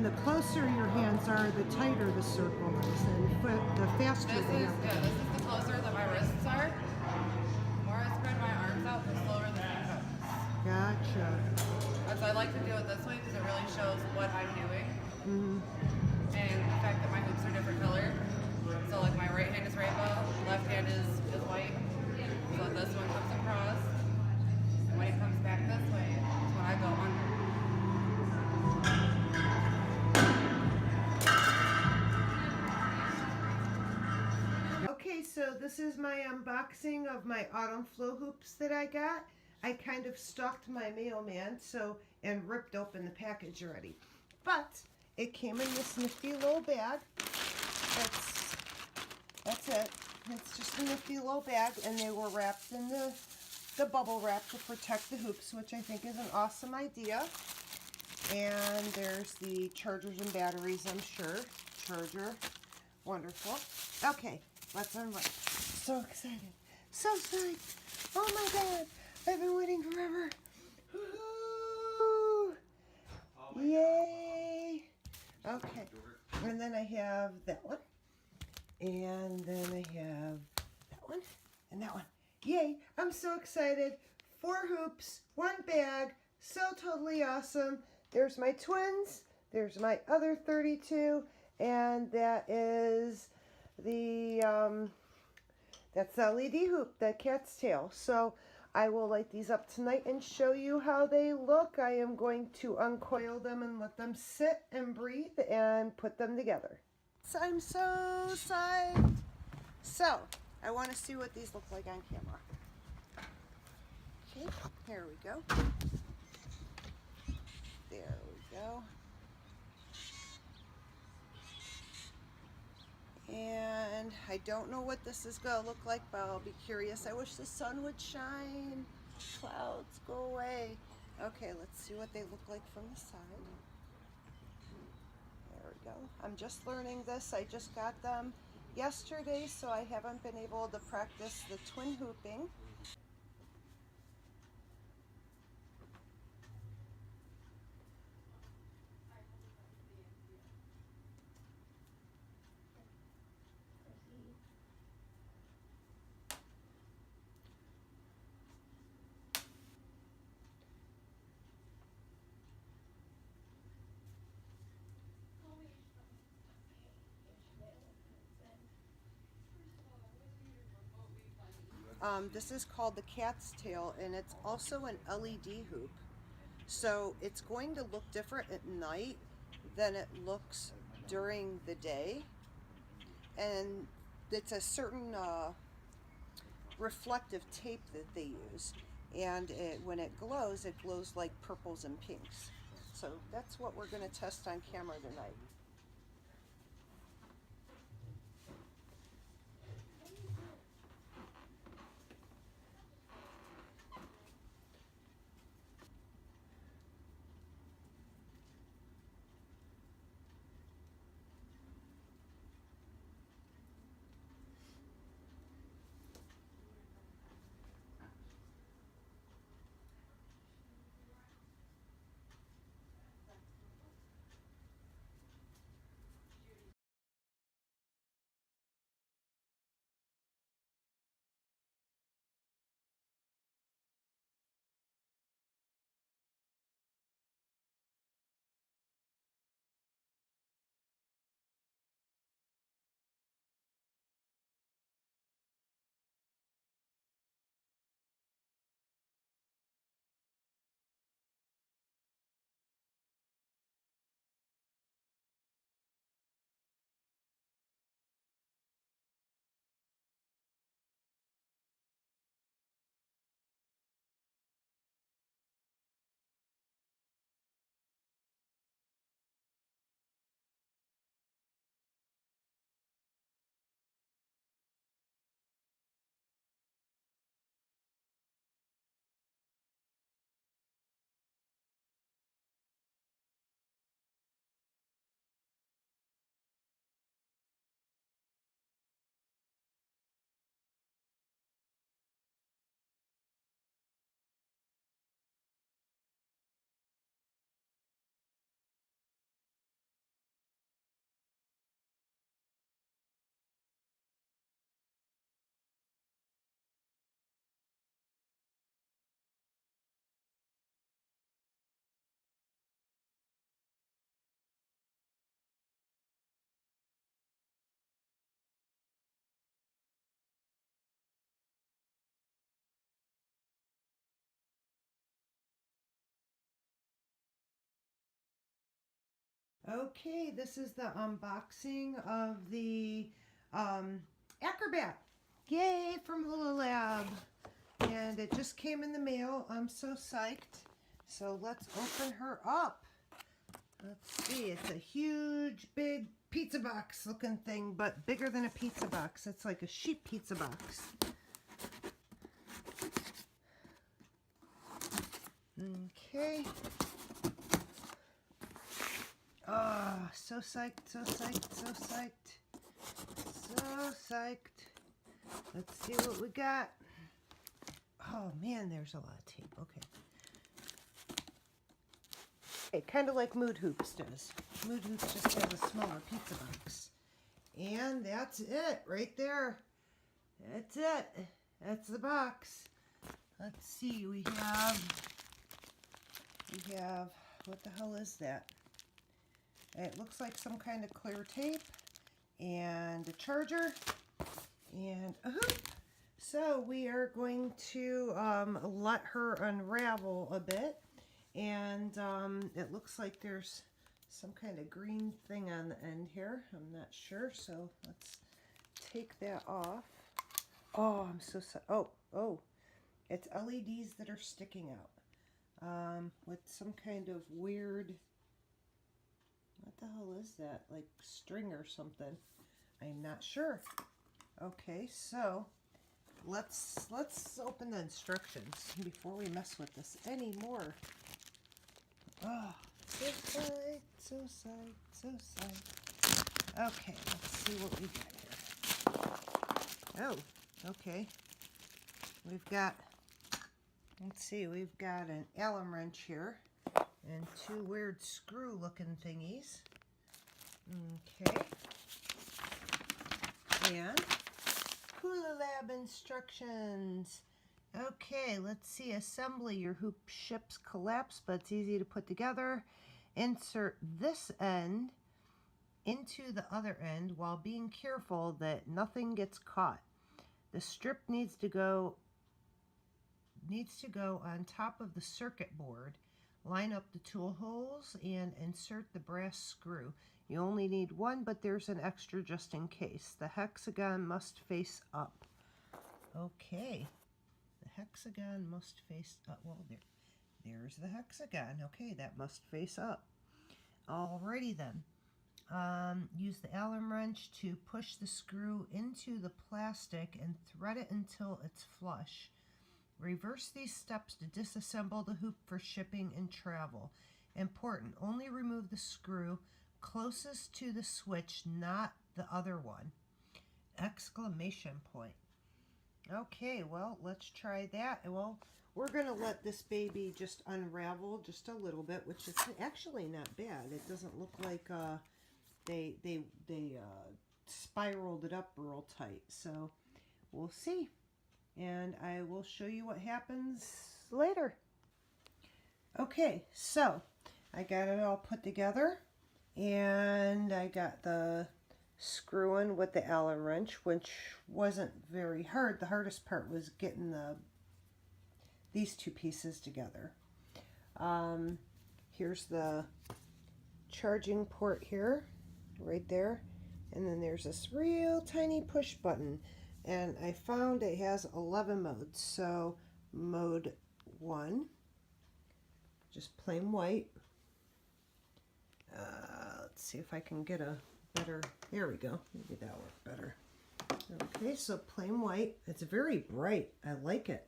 the closer your hands are, the tighter the circle is, and the faster This they is, are. yeah, this is the closer that my wrists are. The more I spread my arms out, the slower the thing goes. Gotcha. So I like to do it this way because it really shows what I'm doing. And the fact that my hoops are different color. So like my right hand is rainbow, left hand is white. So this one comes across. And when it comes back this way, is when I go under. Okay, so this is my unboxing of my autumn flow hoops that I got. I kind of stalked my mailman and ripped open the package already. But it came in this nifty little bag. That's it. It's just a nifty little bag, and they were wrapped in the bubble wrap to protect the hoops, which I think is an awesome idea. And there's the chargers and batteries, I'm sure. Charger. Wonderful. Okay, let's unwrap. So excited. So psyched. Oh my god. I've been waiting forever. Woohoo! Yay! Okay. And then I have that one. And then I have that one. And that one. Yay! I'm so excited. 4 hoops, 1 bag. So totally awesome. There's my twins. There's my other 32. And that is the that's the LED hoop, the cat's tail. So I will light these up tonight and show you how they look. I am going to uncoil them and let them sit and breathe and put them together. So I'm so psyched. So I want to see what these look like on camera. Okay, here we go. There we go. And I don't know what this is going to look like, but I'll be curious. I wish the sun would shine. Clouds, go away. Okay, let's see what they look like from the side. There we go. I'm just learning this. I just got them yesterday, so I haven't been able to practice the twin hooping. This is called the cat's tail, and it's also an LED hoop. So it's going to look different at night than it looks during the day. And it's a certain reflective tape that they use. And when it glows like purples and pinks. So that's what we're going to test on camera tonight. Okay, this is the unboxing of the Acrobat. Yay, from HulaLab. And it just came in the mail. I'm so psyched. So let's open her up. Let's see, it's a huge, big pizza box looking thing, but bigger than a pizza box. It's like a sheep pizza box. Okay. Oh, so psyched, so psyched, so psyched. So psyched. Let's see what we got. Oh man, there's a lot of tape. Okay. Kind of like Mood Hoops does. Mood Hoops just has a smaller pizza box. And that's it right there. That's it. That's the box. Let's see, we have, what the hell is that? It looks like some kind of clear tape and a charger and a hoop. So we are going to let her unravel a bit. And it looks like there's some kind of green thing on the end here. I'm not sure, so let's take that off. Oh, I'm so sorry. Oh, it's LEDs that are sticking out with some kind of weird, what the hell is that? Like string or something. I'm not sure. Okay, so let's open the instructions before we mess with this anymore. Oh, so psyched, so psyched, so psyched. Okay, let's see what we got here. Oh, okay. We've got, let's see, we've got an Allen wrench here and two weird screw looking thingies. Okay. And HulaLab instructions. Okay, let's see. Assembly. Your hoop ships collapse, but it's easy to put together. Insert this end into the other end while being careful that nothing gets caught. The strip needs to go on top of the circuit board. Line up the tool holes and insert the brass screw. You only need one, but there's an extra just in case. The hexagon must face up. Okay. The hexagon must face up. Well, there's the hexagon. Okay, that must face up. Alrighty then. Use the Allen wrench to push the screw into the plastic and thread it until it's flush. Reverse these steps to disassemble the hoop for shipping and travel. Important, only remove the screw closest to the switch, not the other one. Exclamation point. Okay, well, let's try that. Well, we're going to let this baby just unravel just a little bit, which is actually not bad. It doesn't look like they spiraled it up real tight. So we'll see. And I will show you what happens later. Okay, so I got it all put together. And I got the screwing with the Allen wrench, which wasn't very hard. The hardest part was getting these two pieces together. Here's the charging port here, right there, and then there's this real tiny push button, and I found it has 11 modes. So mode 1, just plain white. Let's see if I can get a better, there we go, maybe that'll work better. Okay, so plain white. It's very bright. I like it.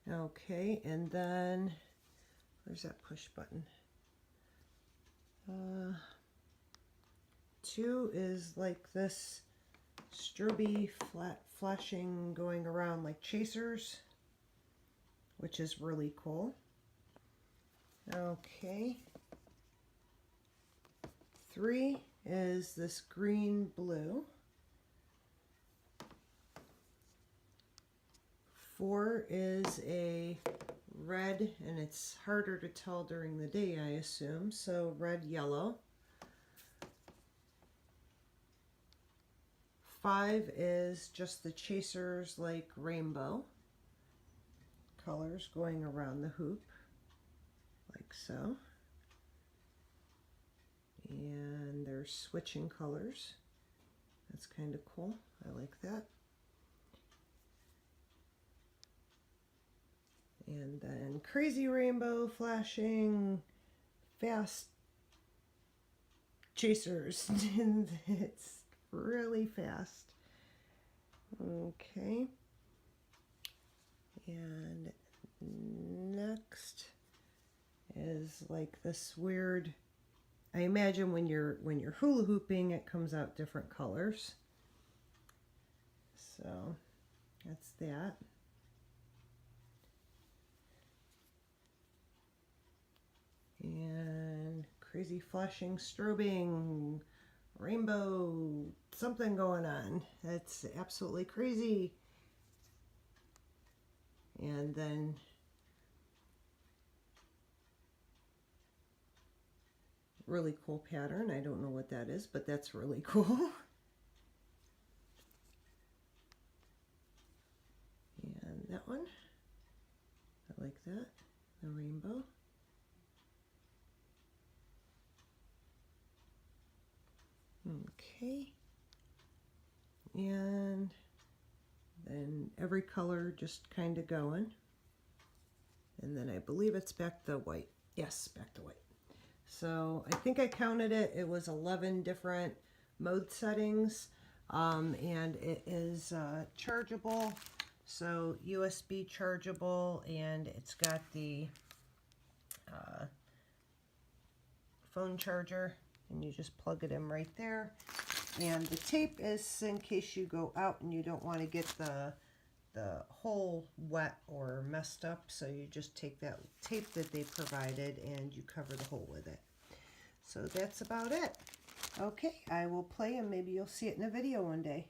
Okay, and then where's that push button? 2 is like this stroby flat flashing going around like chasers, which is really cool. Okay. 3 is this green blue. 4 is a red, and it's harder to tell during the day, I assume, so red, yellow. 5 is just the chasers, like rainbow colors going around the hoop, like so. And they're switching colors. That's kind of cool. I like that. And then crazy rainbow flashing, fast chasers. And it's really fast. Okay. And next is like this weird, I imagine when you're hula hooping, it comes out different colors. So that's that. And crazy flashing, strobing, rainbow, something going on. That's absolutely crazy. And then really cool pattern. I don't know what that is, but that's really cool. And that one, I like that, the rainbow. Okay, and then every color just kind of going. And then I believe it's back to white. Yes, back to white. So I think I counted it. It was 11 different mode settings. And it is chargeable. So USB chargeable, and it's got the phone charger, and you just plug it in right there. And the tape is in case you go out and you don't want to get the hole wet or messed up, so you just take that tape that they provided and you cover the hole with it. So that's about it. Okay, I will play and maybe you'll see it in a video one day.